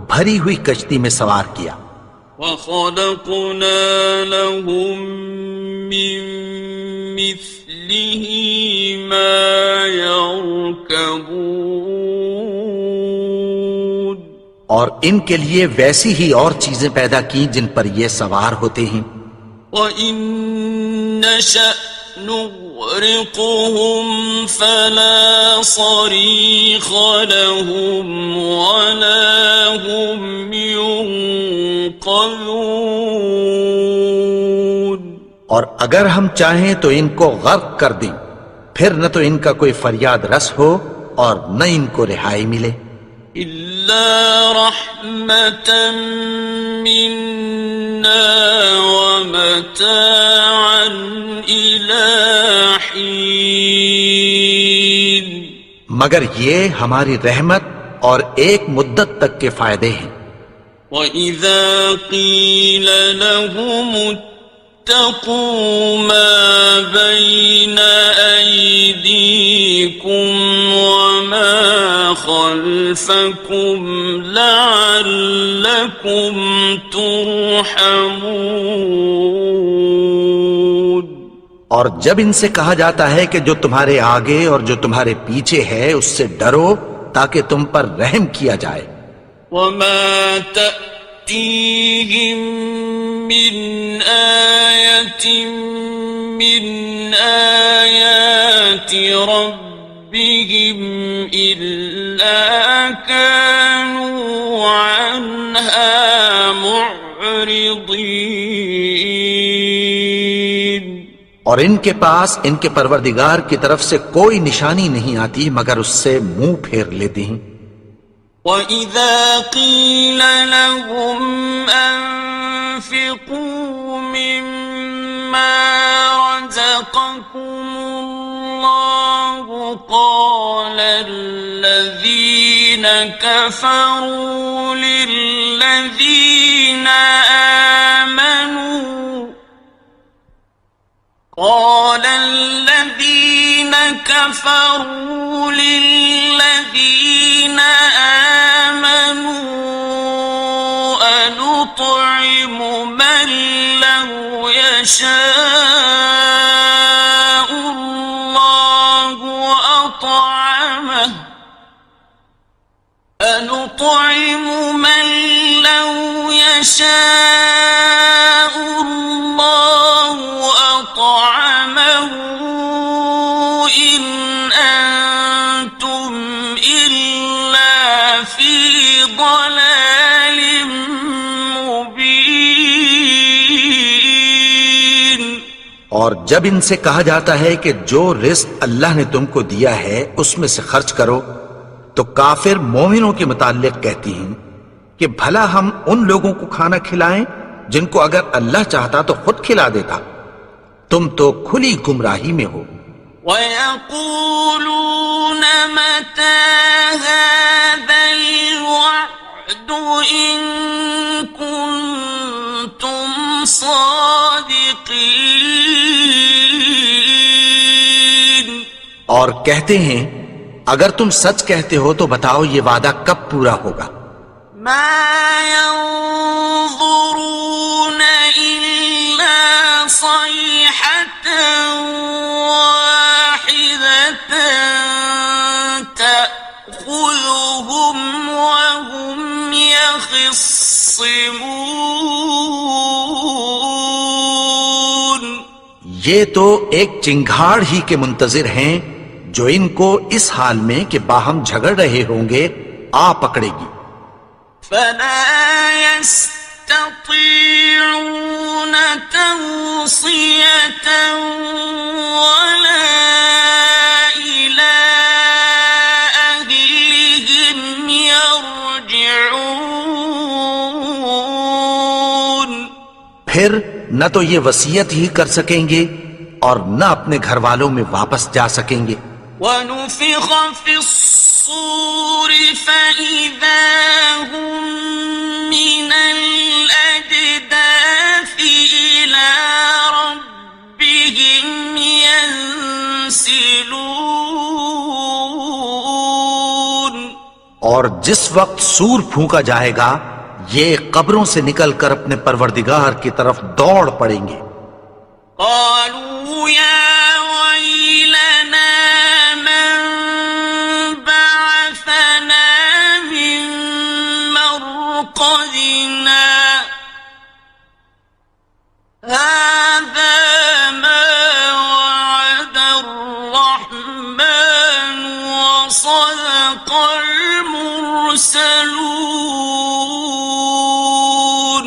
S2: بھری ہوئی کشتی میں سوار کیا.
S1: وَخَلَقْنَا لَهُم مِّن مِّثْلِهِ مَا يَرْكَبُونَ.
S2: اور ان کے لیے ویسی ہی اور چیزیں پیدا کی جن پر یہ سوار ہوتے ہیں.
S1: وَإِن نَّشَأْ نُغْرِقْهُمْ فَلَا صَرِيخَ لَهُمْ وَلَا هُمْ يُنقَذُونَ.
S2: اور اگر ہم چاہیں تو ان کو غرق کر دیں، پھر نہ تو ان کا کوئی فریاد رس ہو اور نہ ان کو رہائی ملے.
S1: إِلَّا رَحْمَةً مِّنَّا وَمَتَاعًا إِلَىٰ حِينٍ.
S2: مگر یہ ہماری رحمت اور ایک مدت تک کے فائدے ہیں.
S1: وَإِذَا قِيلَ لَهُمُ اتَّقُوا مَا بَيْنَ أَيْدِيكُمْ وَمَا خَلْفَكُمْ لَعَلَّكُمْ تُرْحَمُونَ.
S2: اور جب ان سے کہا جاتا ہے کہ جو تمہارے آگے اور جو تمہارے پیچھے ہے اس سے ڈرو تاکہ تم پر رحم کیا جائے.
S1: وَمَا تَأْتِيهِم مِّنْ آيَةٍ مِّنْ آيَاتِ رَبِّهِمْ إِلَّا كَانُوا عَنْهَا مُعْرِضِينَ.
S2: اور ان کے پاس ان کے پروردگار کی طرف سے کوئی نشانی نہیں آتی مگر اس سے منہ پھیر لیتے ہیں.
S1: وَإِذَا قِيلَ لَهُمْ أَنفِقُوا مِمَّا رَزَقَكُمُ اللَّهُ قَالَ الَّذِينَ كَفَرُوا لِلَّذِينَ آمنوا أنطعم من لو يشاء الله أطعمه أنطعم من لو يشاء الله أطعمه إن أنتم إلا في ضلال مبين.
S2: اور جب ان سے کہا جاتا ہے کہ جو رزق اللہ نے تم کو دیا ہے اس میں سے خرچ کرو، تو کافر مومنوں کے متعلق کہتی ہیں کہ بھلا ہم ان لوگوں کو کھانا کھلائیں جن کو اگر اللہ چاہتا تو خود کھلا دیتا، تم تو کھلی گمراہی میں ہو۔
S1: وَيَقُولُونَ مَتَى هَذَا الْوَعْدُ إِن كُنتُمْ صَادِقِينَ،
S2: اور کہتے ہیں اگر تم سچ کہتے ہو تو بتاؤ یہ وعدہ کب پورا ہوگا۔
S1: مَا يَنظُرُونَ إِلَّا صَيْحَةً وَاحِدَةً تَأْخُذُهُمْ وَهُمْ يَخِصِّمُونَ،
S2: یہ تو ایک چنگھاڑ ہی کے منتظر ہیں جو ان کو اس حال میں کہ باہم جھگڑ رہے ہوں گے آ پکڑے گی۔
S1: فَلَا يَسْتَطِيعُونَ تَوْصِيَةً وَلَا إِلَىٰ أَهْلِهِمْ يَرْجِعُونَ،
S2: پھر نہ تو یہ وصیت ہی کر سکیں گے اور نہ اپنے گھر والوں میں واپس جا سکیں گے۔
S1: وَنُفِخَ فِي الصُّورِ فَإِذَا هُم مِّنَ الْأَجْدَاثِ إِلَىٰ رَبِّهِمْ يَنسِلُونَ،
S2: اور جس وقت سور پھونکا جائے گا یہ قبروں سے نکل کر اپنے پروردگار کی طرف دوڑ پڑیں گے۔
S1: قالوا يا ويلنا من بعثنا من مرقدنا هذا ما وعد الرحمن وصدق المرسلون،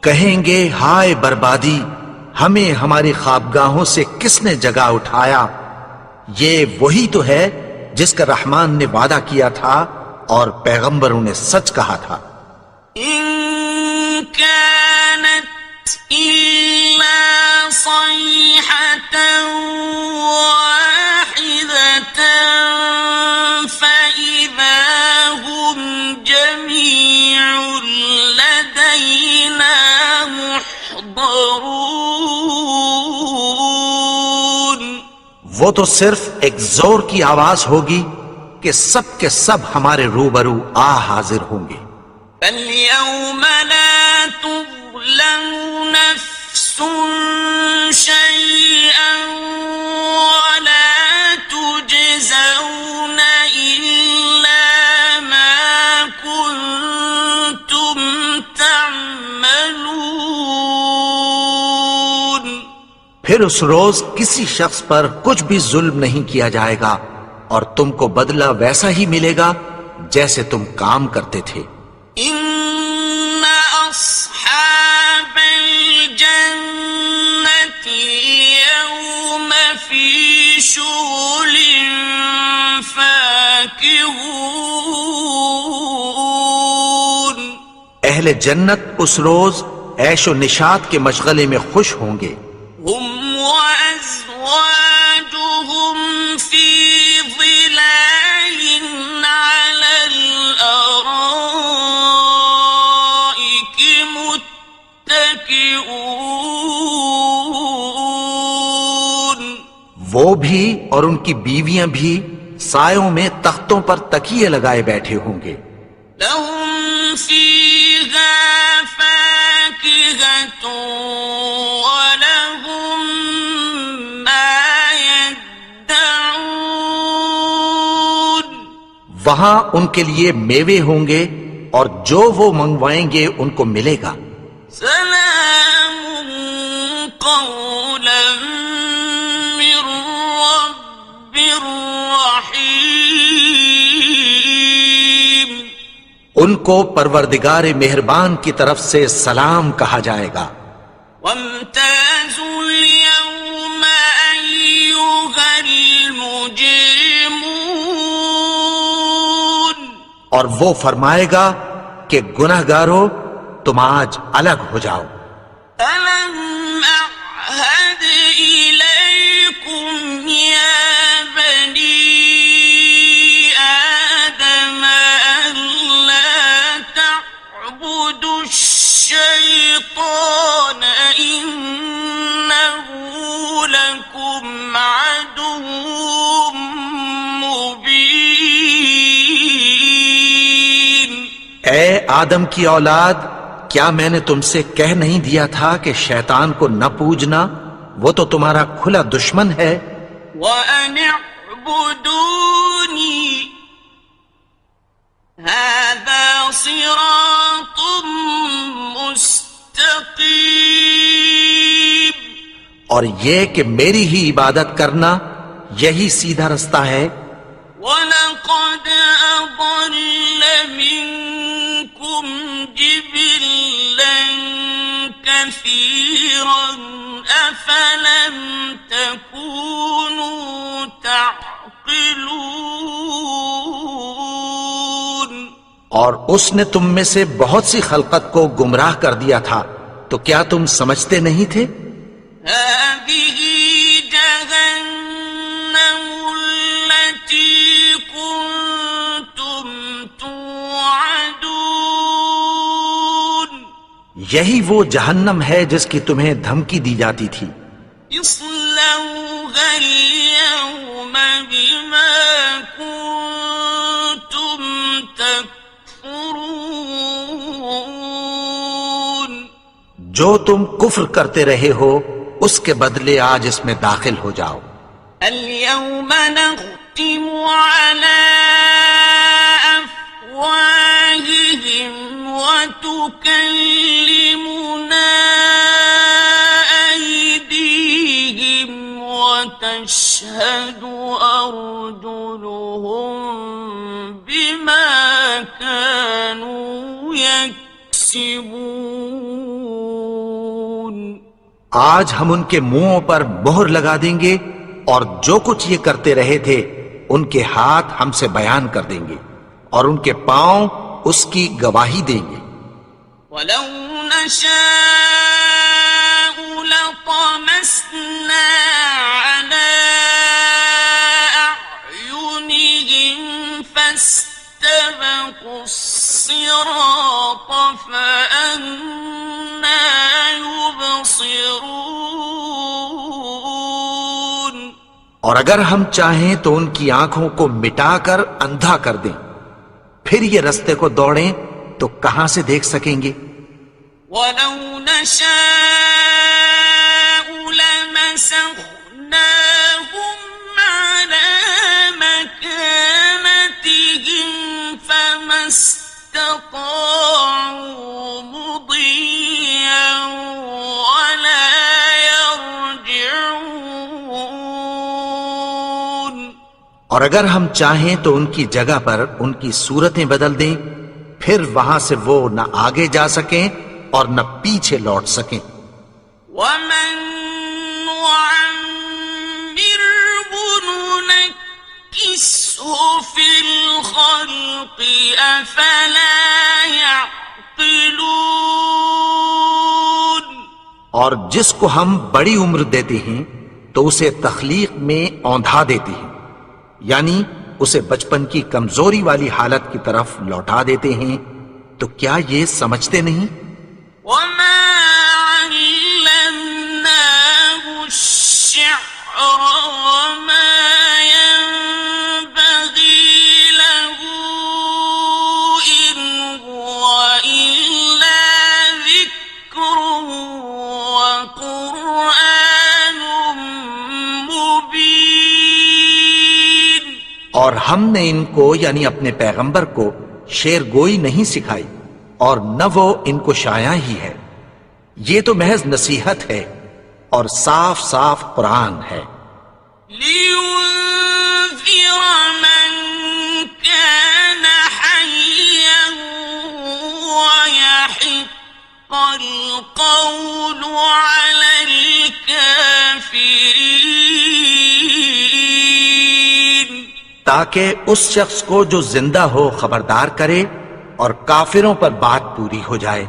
S2: کہیں گے ہائے بربادی، ہمیں ہماری خوابگاہوں سے کس نے جگا اٹھایا، یہ وہی تو ہے جس کا رحمان نے وعدہ کیا تھا اور پیغمبروں نے سچ کہا تھا۔
S1: إن كانت إلا صيحة واحدة فإذا هم جميع لدينا محضرون،
S2: وہ تو صرف ایک زور کی آواز ہوگی کہ سب کے سب ہمارے روبرو آ حاضر ہوں گے۔
S1: فَالْيَوْمَ لَا تُظْلَمُ نَفْسٌ شَيْئًا وَلَا تُجْزَوْنَ إِلَّا مَا كُنتُمْ تَعْمَلُونَ،
S2: پھر اس روز کسی شخص پر کچھ بھی ظلم نہیں کیا جائے گا اور تم کو بدلہ ویسا ہی ملے گا جیسے تم کام کرتے تھے۔
S1: إِنَّ أَصْحَابَ الْجَنَّةِ الْيَوْمَ فِي شُغُلٍ فَاكِهُونَ،
S2: اہل جنت اس روز عیش و نشاط کے مشغلے میں خوش ہوں گے۔
S1: هُمْ وَأَزْوَاجُهُمْ فِي ظِلَالٍ عَلَى الْأَرَائِكِ مُتَّكِئُونَ،
S2: وہ بھی اور ان کی بیویاں بھی سایوں میں تختوں پر تکیے لگائے بیٹھے ہوں گے۔
S1: لَهُمْ فِيهَا فَاكِهَةٌ وَلَهُمْ مَا يَدَّعُونَ،
S2: وہاں ان کے لیے میوے ہوں گے اور جو وہ منگوائیں گے ان کو ملے گا۔
S1: سلام قولا من رب رحیم،
S2: ان کو پروردگار مہربان کی طرف سے سلام کہا جائے گا۔
S1: وامتازوا اليوم أيها المجرمون
S2: اور وہ فرمائے گا کہ گنہگارو تم آج الگ ہو جاؤ.
S1: ألم أعهد إليكم يا بني آدم ألا تعبدوا الشيطان إنه لكم عدو مبين.
S2: اے آدم کی اولاد، کیا میں نے تم سے کہہ نہیں دیا تھا کہ شیطان کو نہ پوجنا، وہ تو تمہارا کھلا دشمن ہے.
S1: وَأَنِ اعْبُدُونِي هَذَا صِرَاطٌ مُسْتَقِيمٌ.
S2: اور یہ کہ میری ہی عبادت کرنا یہی سیدھا رستہ ہے.
S1: وَلَقَدْ أَضَلَّ مِنكُمْ جِبِلًّا كَثِيرًا أَفَلَمْ تَكُونُوا تَعْقِلُونَ.
S2: اور اس نے تم میں سے بہت سی خلقت کو گمراہ کر دیا تھا، تو کیا تم سمجھتے نہیں تھے؟
S1: هذه جهنم التي كنتم توعدون.
S2: یہی وہ جہنم ہے جس کی تمہیں دھمکی دی جاتی تھی.
S1: اصلوها اليوم بما كنتم تكفرون.
S2: جو تم کفر کرتے رہے ہو اس کے بدلے آج اس میں داخل ہو جاؤ.
S1: اليوم نختم على أفواههم وتكلمنا أيديهم وتشهد أرجلهم بما كانوا يكسبون.
S2: آج ہم ان کے منہوں پر مہر لگا دیں گے اور جو کچھ یہ کرتے رہے تھے ان کے ہاتھ ہم سے بیان کر دیں گے اور ان کے پاؤں اس کی گواہی دیں گے.
S1: ولو نشاء لطمسنا على أعينهم فاستبقوا الصراط فأنى يبصرون.
S2: اور اگر ہم چاہیں تو ان کی آنکھوں کو مٹا کر اندھا کر دیں، پھر یہ رستے کو دوڑیں تو کہاں سے دیکھ سکیں گے؟
S1: ولو نشاء لمسخناهم على مكانتهم فما استطاعوا مضيا ولا يرجعون.
S2: اور اگر ہم چاہیں تو ان کی جگہ پر ان کی صورتیں بدل دیں، پھر وہاں سے وہ نہ آگے جا سکیں اور نہ پیچھے لوٹ سکیں.
S1: ومن نعمره ننكسه في الخلق أفلا يعقلون.
S2: اور جس کو ہم بڑی عمر دیتے ہیں تو اسے تخلیق میں اوندھا دیتے ہیں، یعنی اسے بچپن کی کمزوری والی حالت کی طرف لوٹا دیتے ہیں. تو کیا یہ سمجھتے نہیں؟
S1: وما علمناه الشعر وما ينبغي له إن هو إلا ذكر وقرآن مبين.
S2: اور ہم نے ان کو یعنی اپنے پیغمبر کو شعر گوئی نہیں سکھائی اور نہ وہ ان کو شایع ہی ہے. یہ تو محض نصیحت ہے اور صاف صاف قرآن ہے.
S1: لينذر من كان حيا ويحق القول على الكافرين.
S2: تاکہ اس شخص کو جو زندہ ہو خبردار کرے اور کافروں پر بات پوری ہو جائے۔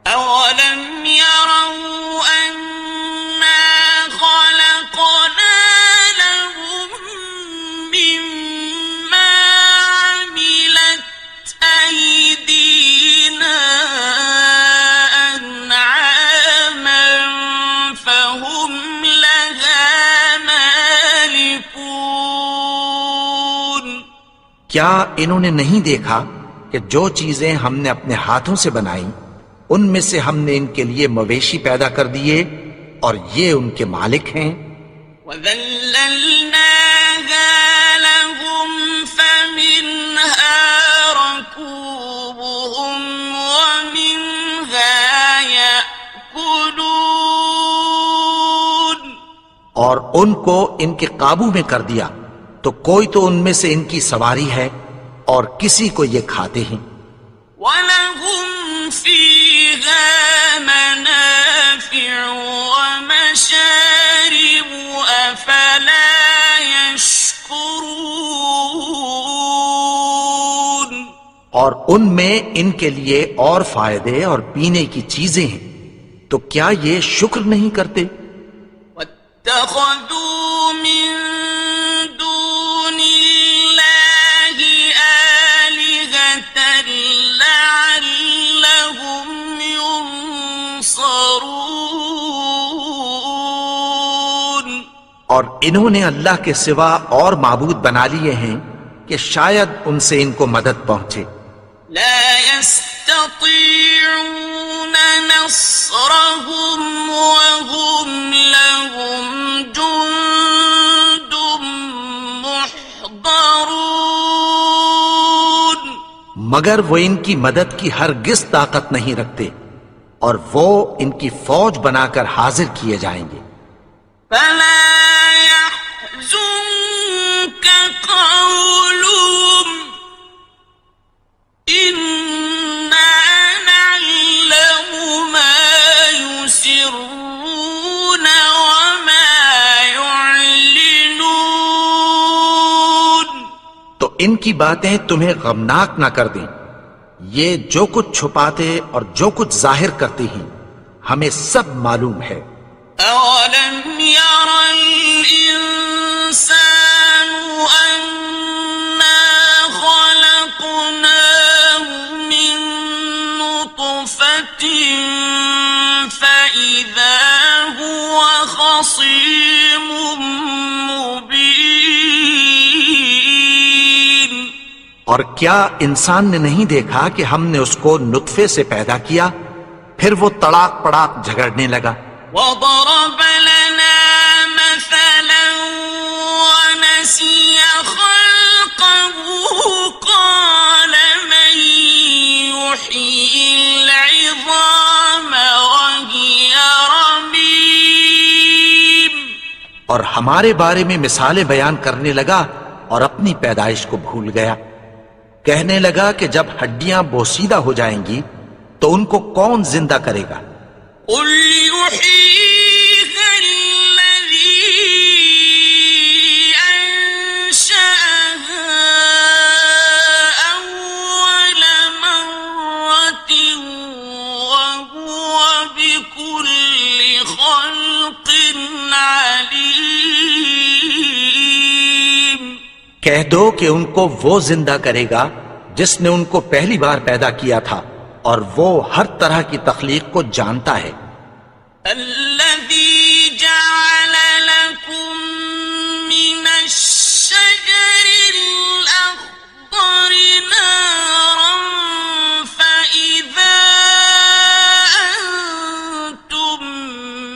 S1: أولم يروا أنا خلقنا لهم مما عملت أيدينا أنعاما فهم لها مالكون۔
S2: کیا انہوں نے نہیں دیکھا کہ جو چیزیں ہم نے اپنے ہاتھوں سے بنائیں ان میں سے ہم نے ان کے لیے مویشی پیدا کر دیے اور یہ ان کے مالک ہیں؟
S1: وَذَلَّلْنَاهَا لَهُمْ فَمِنْهَا رَكُوبُهُمْ وَمِنْهَا يَأْكُلُونَ،
S2: اور ان کو ان کے قابو میں کر دیا تو کوئی تو ان میں سے ان کی سواری ہے اور کسی کو یہ کھاتے ہیں۔
S1: وَلَهُمْ فِيهَا مَنَافِعُ وَمَشَارِبُ أَفَلَا يَشْكُرُونَ۔
S2: اور ان میں ان کے لیے اور فائدے اور پینے کی چیزیں ہیں، تو کیا یہ شکر نہیں کرتے؟
S1: وَاتَّخَذُوا مِن دُونِ اللَّهِ آلِهَةً لَعَلَّهُمْ يُنصَرُونَ۔
S2: اور انہوں نے اللہ کے سوا اور معبود بنا لیے ہیں کہ شاید ان سے ان کو مدد پہنچے۔
S1: لا يستطيعون نصرهم وهم لهم جند محضرون۔
S2: مگر وہ ان کی مدد کی ہرگز طاقت نہیں رکھتے اور وہ ان کی فوج بنا کر حاضر کیے جائیں گے۔
S1: فلا يحزنك قولهم إنا نعلم ما يسرون وما يعلنون۔
S2: تو ان کی باتیں تمہیں غمناک نہ کر دیں، یہ جو کچھ چھپاتے اور جو کچھ ظاہر کرتے ہیں ہمیں سب معلوم ہے۔
S1: أولم ير الإنسان أنا خلقناه من نطفة فإذا هو خصيم مبين۔
S2: اور کیا انسان نے نہیں دیکھا کہ ہم نے اس کو نطفے سے پیدا کیا، پھر وہ تڑاک پڑاک جھگڑنے لگا۔
S1: وضرب لنا مثلا ونسي خلقه قال من يحيي العظام وهي رميم۔
S2: اور ہمارے بارے میں مثالیں بیان کرنے لگا اور اپنی پیدائش کو بھول گیا۔ کہنے لگا کہ جب ہڈیاں بوسیدہ ہو جائیں گی تو ان کو کون زندہ کرے گا؟
S1: قل يحييها الذي أنشأها أول مرة وهو بكل خلق عليم۔
S2: کہہ دو کہ ان کو وہ زندہ کرے گا جس نے ان کو پہلی بار پیدا کیا تھا اور وہ ہر طرح کی تخلیق کو جانتا ہے۔
S1: الذي جعل لكم من الشجر الأخضر نارا فإذا أنتم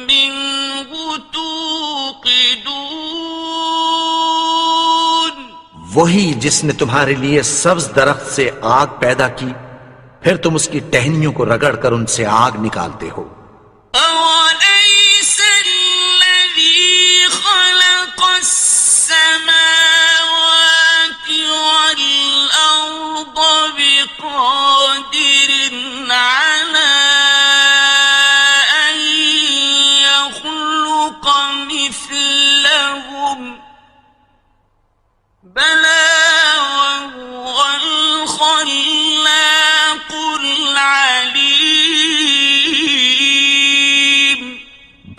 S1: منه توقدون۔
S2: وہی جس نے تمہارے لیے سبز درخت سے آگ پیدا کی، پھر تم اس کی ٹہنیوں کو رگڑ کر ان سے آگ نکالتے ہو۔
S1: أوليس الذي خلق السماوات والأرض بقادر على أن يخلق مثلهم؟ بلى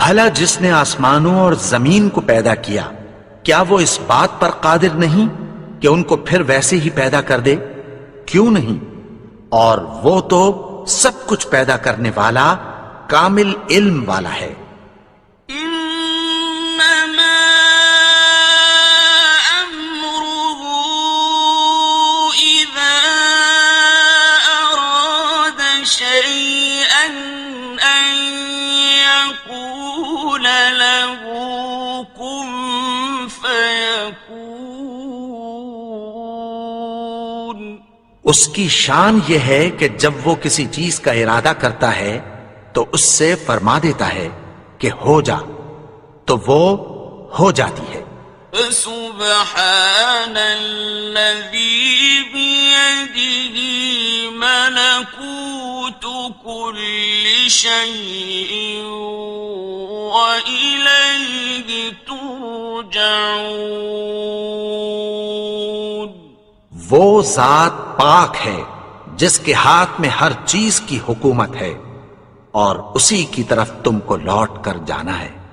S2: بھلا جس نے آسمانوں اور زمین کو پیدا کیا کیا وہ اس بات پر قادر نہیں کہ ان کو پھر ویسے ہی پیدا کر دے؟ کیوں نہیں؟ اور وہ تو سب کچھ پیدا کرنے والا کامل علم والا ہے۔
S1: انما امره اذا اراد شيئا ان يقول له كن فيكون۔
S2: اس کی شان یہ ہے کہ جب وہ کسی چیز کا ارادہ کرتا ہے تو اس سے فرما دیتا ہے کہ ہو جا، تو وہ ہو جاتی ہے۔
S1: فسبحان الذي بيده ملكوت كل شيء وإليه ترجعون۔
S2: وہ ذات پاک ہے جس کے ہاتھ میں ہر چیز کی حکومت ہے اور اسی کی طرف تم کو لوٹ کر جانا ہے۔